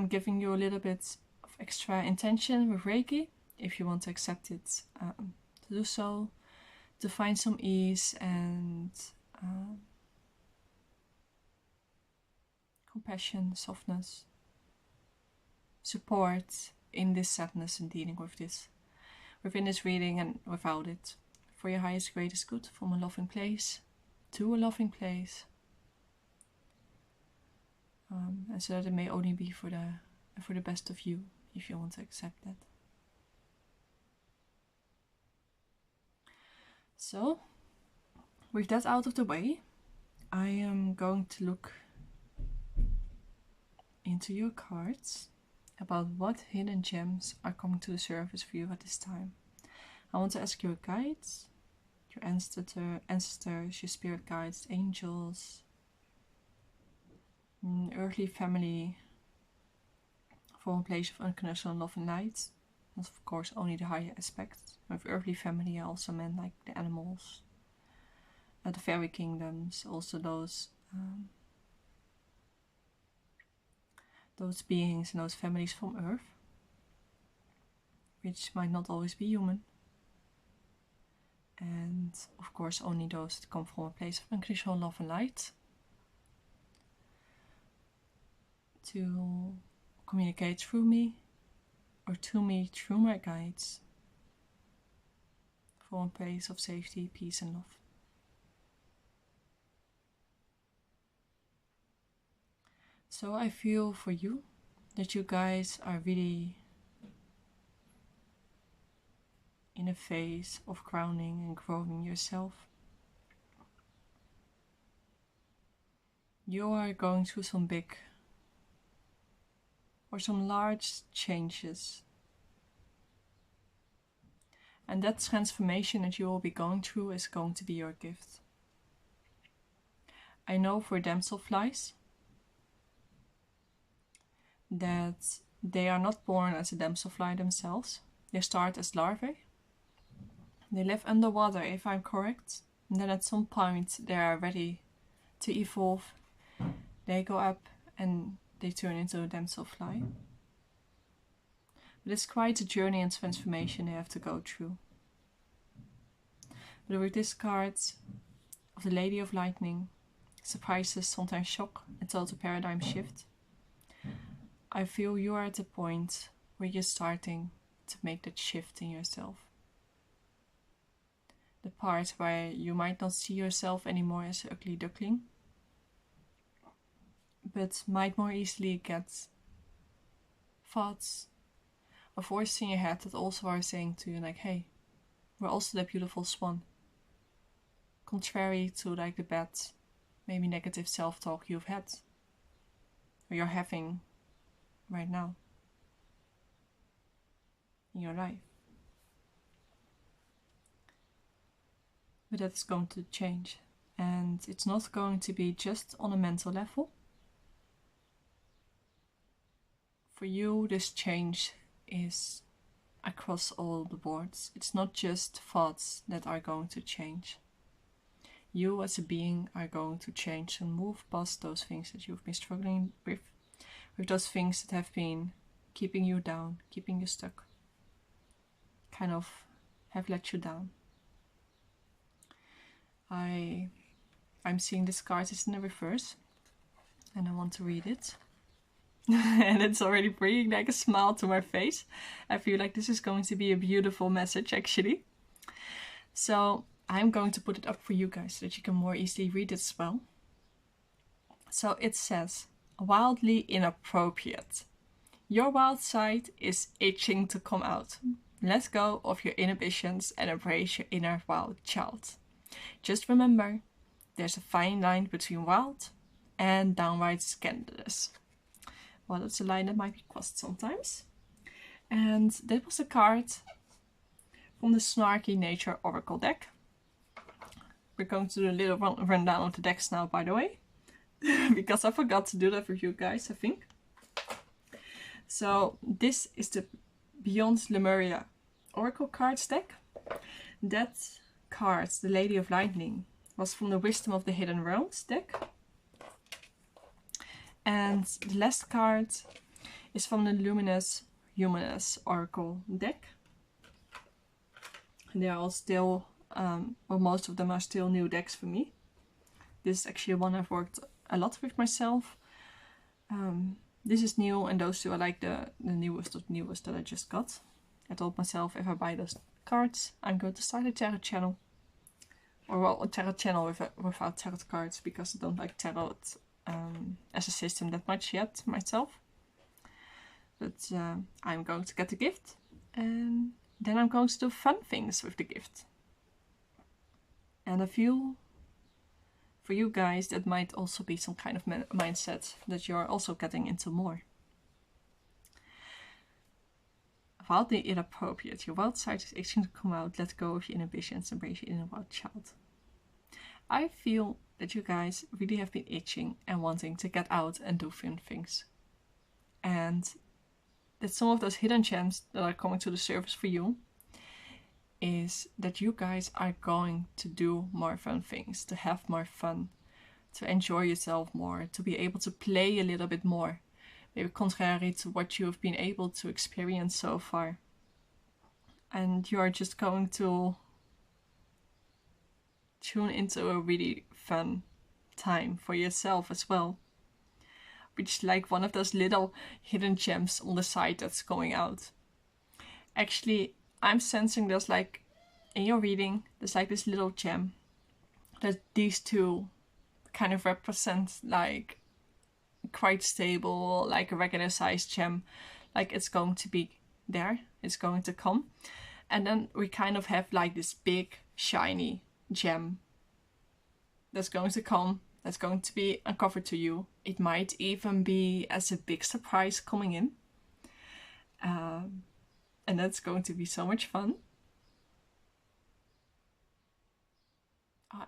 giving you a little bit of extra intention with Reiki, if you want to accept it, to do so, to find some ease and compassion, softness, support in this sadness and dealing with this, within this reading and without it, for your highest, greatest good, from a loving place to a loving place, and so that it may only be for the best of you, if you want to accept that. So, with that out of the way, I am going to look into your cards about what hidden gems are coming to the surface for you at this time. I want to ask your guides, your ancestors, your spirit guides, angels, earthly family, from a place of unconditional love and light. That's of course only the higher aspects. With earthly family I also meant like the animals, the fairy kingdoms, also those beings and those families from Earth, which might not always be human. And of course only those that come from a place of unconditional love and light, to communicate through me or to me through my guides, from a place of safety, peace and love. So I feel for you that you guys are really in a phase of grounding and growing yourself. You are going through some big or some large changes. And that transformation that you will be going through is going to be your gift. I know for damselflies that they are not born as a damselfly themselves. They start as larvae. They live underwater, if I'm correct. And then at some point they are ready to evolve. They go up and they turn into a damselfly. But it's quite a journey and transformation they have to go through. But with this card of the Lady of Lightning, surprises, sometimes shock, and total paradigm shift, I feel you are at the point where you're starting to make that shift in yourself. The part where you might not see yourself anymore as an ugly duckling, but might more easily get thoughts or voices in your head that also are saying to you like, hey, we're also that beautiful swan. Contrary to like the bad, maybe negative self-talk you've had, or you're having right now in your life. But that's going to change, and it's not going to be just on a mental level. For you, this change is across all the boards. It's not just thoughts that are going to change. you as a being are going to change and move past those things that you've been struggling with those things that have been keeping you down, keeping you stuck, kind of have let you down. I'm seeing this card is in the reverse, and I want to read it. And it's already bringing like a smile to my face. I feel like this is going to be a beautiful message, actually. So I'm going to put it up for you guys so that you can more easily read it as well. So it says, wildly inappropriate. Your wild side is itching to come out. Let go of your inhibitions and embrace your inner wild child. Just remember, there's a fine line between wild and downright scandalous. Well, that's a line that might be crossed sometimes. And that was a card from the Snarky Nature Oracle deck. We're going to do a little rundown of the decks now, by the way. Because I forgot to do that for you guys, I think. So this is the Beyond Lemuria Oracle cards deck. That card, the Lady of Lightning, was from the Wisdom of the Hidden Realms deck. And the last card is from the Luminous Humanist Oracle deck. And they are all still, well, most of them are still new decks for me. This is actually one I've worked a lot with myself. This is new, and those two are like the newest of newest that I just got. I told myself if I buy those cards, I'm going to start a tarot channel. Or well, a tarot channel without tarot cards, because I don't like tarot as a system that much yet myself. But I'm going to get the gift, and then I'm going to do fun things with the gift. And I feel for you guys that might also be some kind of mindset that you're also getting into more. Wildly inappropriate. Your wild side is itching to come out. Let go of your inhibitions. Embrace your inner wild child. I feel that you guys really have been itching and wanting to get out and do fun things. And that some of those hidden gems that are coming to the surface for you is that you guys are going to do more fun things, to have more fun, to enjoy yourself more, to be able to play a little bit more. Maybe contrary to what you've been able to experience so far. And you're just going to tune into a really fun time for yourself as well. Which is like one of those little hidden gems on the side that's going out. Actually, I'm sensing there's like, in your reading, there's like this little gem that these two kind of represent, like quite stable, like a regular sized gem. Like it's going to be there, it's going to come. And then we kind of have like this big shiny gem that's going to come, that's going to be uncovered to you. It might even be as a big surprise coming in. And that's going to be so much fun.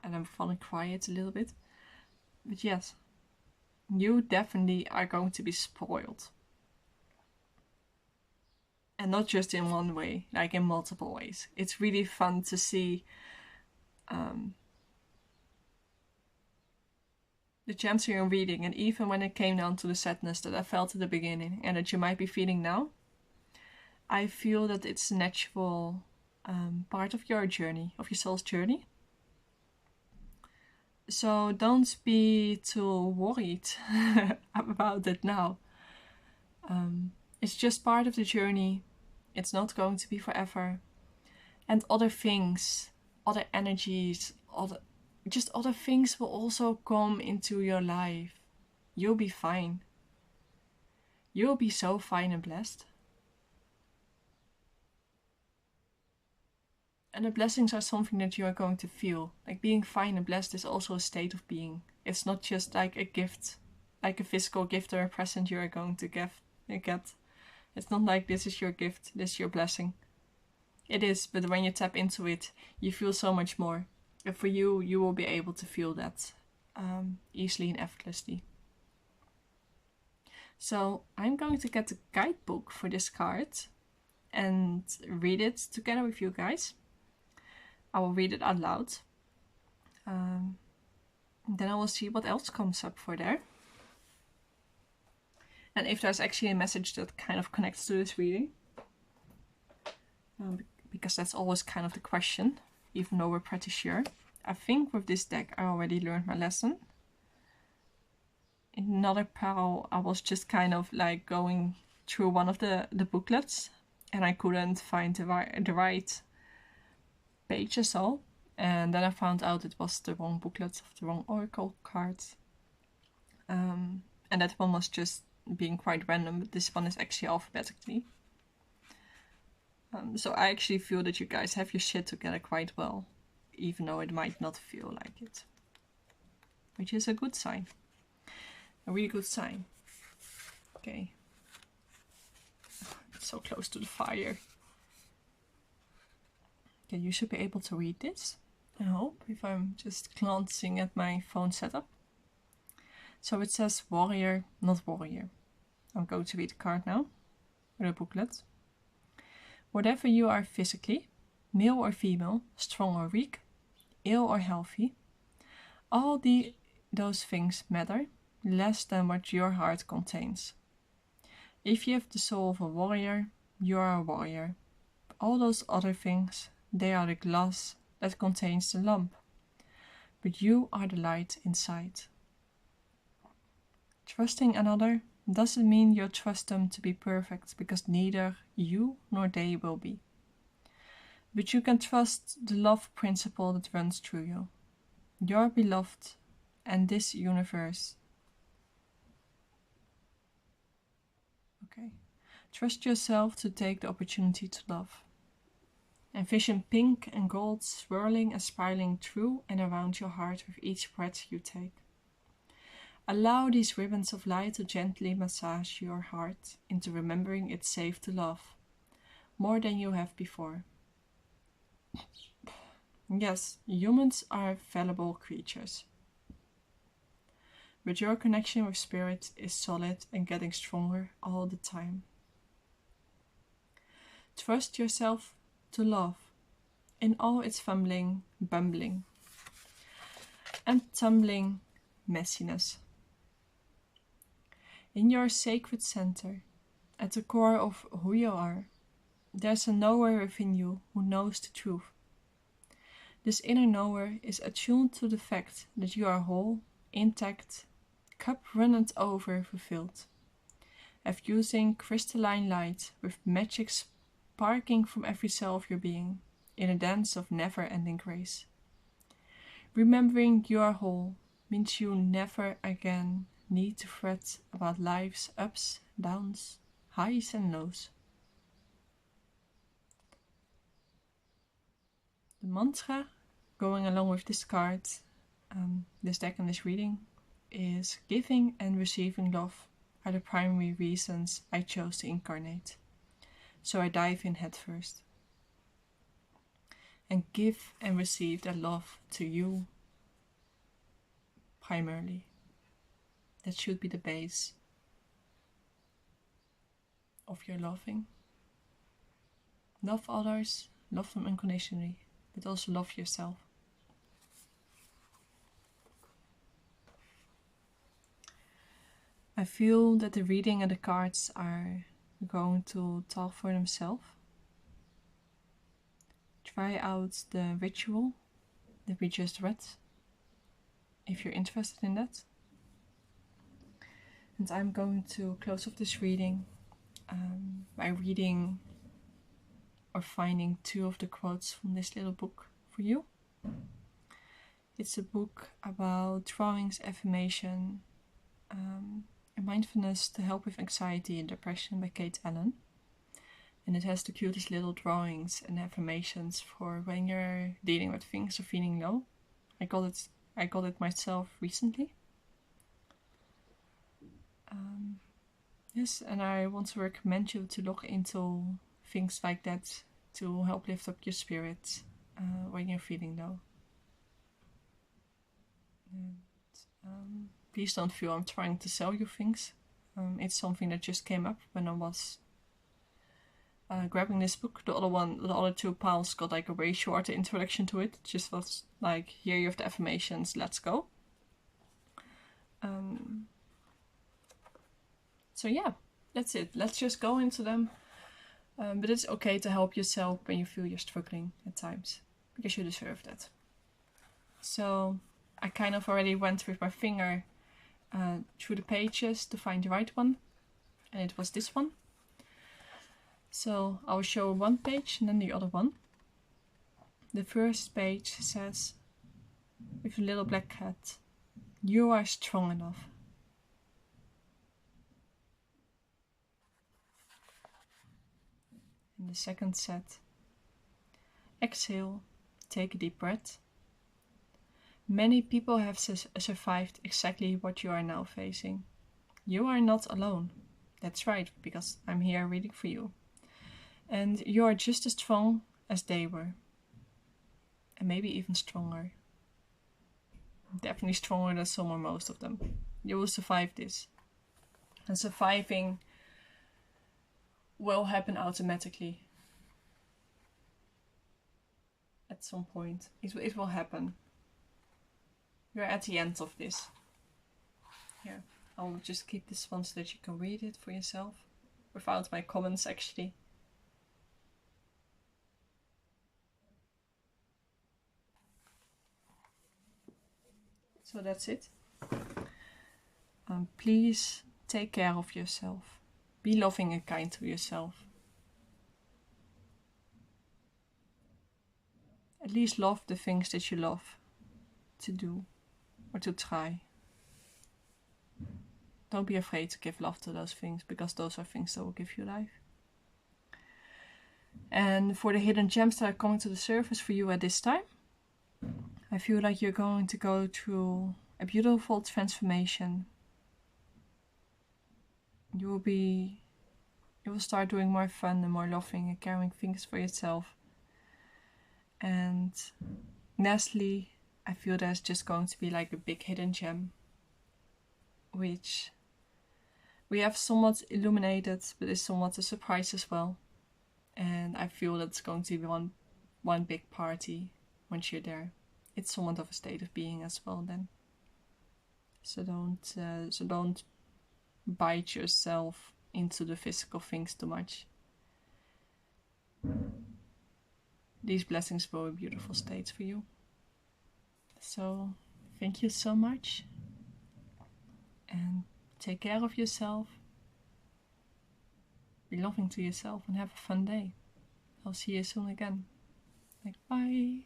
And I'm falling quiet a little bit. But yes, you definitely are going to be spoiled. And not just in one way, like in multiple ways. It's really fun to see the gems you're reading. And even when it came down to the sadness that I felt at the beginning and that you might be feeling now, I feel that it's a natural part of your journey, of your soul's journey. So don't be too worried about it now. It's just part of the journey. It's not going to be forever. And other things, other energies, other things will also come into your life. You'll be fine. You'll be so fine and blessed. And the blessings are something that you are going to feel. Like being fine and blessed is also a state of being. It's not just like a gift, like a physical gift or a present you are going to get. It's not like this is your gift, this is your blessing. It is, but when you tap into it, you feel so much more. And for you, you will be able to feel that easily and effortlessly. So I'm going to get the guidebook for this card and read it together with you guys. I will read it out loud. Then I will see what else comes up for there. And if there's actually a message that kind of connects to this reading. Because that's always kind of the question, even though we're pretty sure. I think with this deck I already learned my lesson. In another parallel, I was just kind of like going through one of the booklets, and I couldn't find the right pages all. And then I found out it was the wrong booklet of the wrong oracle cards. And that one was just being quite random, but this one is actually alphabetically. So I actually feel that you guys have your shit together quite well, even though it might not feel like it. Which is a good sign. A really good sign. Okay. It's so close to the fire. Okay, you should be able to read this, I hope, if I'm just glancing at my phone setup. So it says warrior, not warrior. I'm going to read the card now, or the booklet. Whatever you are physically, male or female, strong or weak, ill or healthy, all those things matter less than what your heart contains. If you have the soul of a warrior, you are a warrior. All those other things, they are the glass that contains the lamp. But you are the light inside. Trusting another doesn't mean you trust them to be perfect, because neither you nor they will be. But you can trust the love principle that runs through you. You're beloved, and this universe. Okay. Trust yourself to take the opportunity to love. Envision pink and gold swirling and spiraling through and around your heart with each breath you take. Allow these ribbons of light to gently massage your heart into remembering it's safe to love, more than you have before. Yes, humans are fallible creatures. But your connection with spirit is solid and getting stronger all the time. Trust yourself to love in all its fumbling, bumbling, and tumbling messiness. In your sacred center, at the core of who you are, there's a knower within you who knows the truth. This inner knower is attuned to the fact that you are whole, intact, cup runneth over fulfilled, effusing crystalline light with magic sparking from every cell of your being, in a dance of never-ending grace. Remembering you are whole means you never again need to fret about life's ups, downs, highs and lows. The mantra going along with this card, this deck and this reading, is giving and receiving love are the primary reasons I chose to incarnate. So I dive in head first and give and receive that love to you primarily. That should be the base of your loving. Love others, love them unconditionally, but also love yourself. I feel that the reading and the cards are going to talk for themselves. Try out the ritual that we just read, if you're interested in that. And I'm going to close off this reading by reading or finding two of the quotes from this little book for you. It's a book about drawings, affirmation, and mindfulness to help with anxiety and depression by Kate Allen. And it has the cutest little drawings and affirmations for when you're dealing with things or feeling low. I got it myself recently. Yes, and I want to recommend you to look into things like that to help lift up your spirit when you're feeling low. And, please don't feel I'm trying to sell you things. It's something that just came up when I was grabbing this book. The other two piles got like a way shorter introduction to it. It just was like, here you have the affirmations, let's go. So yeah, that's it. Let's just go into them. But it's okay to help yourself when you feel you're struggling at times, because you deserve that. So I kind of already went with my finger through the pages to find the right one, and it was this one. So I will show one page and then the other one. The first page says, with a little black cat, "You are strong enough." And the second said, "Exhale, take a deep breath. Many people have survived exactly what you are now facing. You are not alone." That's right, because I'm here reading for you. "And you are just as strong as they were. And maybe even stronger. Definitely stronger than some or most of them. You will survive this. And surviving will happen automatically. At some point. It will happen. You're at the end of this. Here, I'll just keep this one so that you can read it for yourself. Without my comments, actually. So that's it. Please take care of yourself. Be loving and kind to yourself. At least love the things that you love to do or to try. Don't be afraid to give love to those things, because those are things that will give you life. And for the hidden gems that are coming to the surface for you at this time, I feel like you're going to go through a beautiful transformation. You will start doing more fun and more loving and caring things for yourself. And lastly, I feel there's just going to be like a big hidden gem, which we have somewhat illuminated, but is somewhat a surprise as well. And I feel that's going to be one big party once you're there. It's somewhat of a state of being as well then. So don't bite yourself into the physical things too much. These blessings will be beautiful states for you. So thank you so much, and take care of yourself. Be loving to yourself and have a fun day. I'll see you soon again. Bye.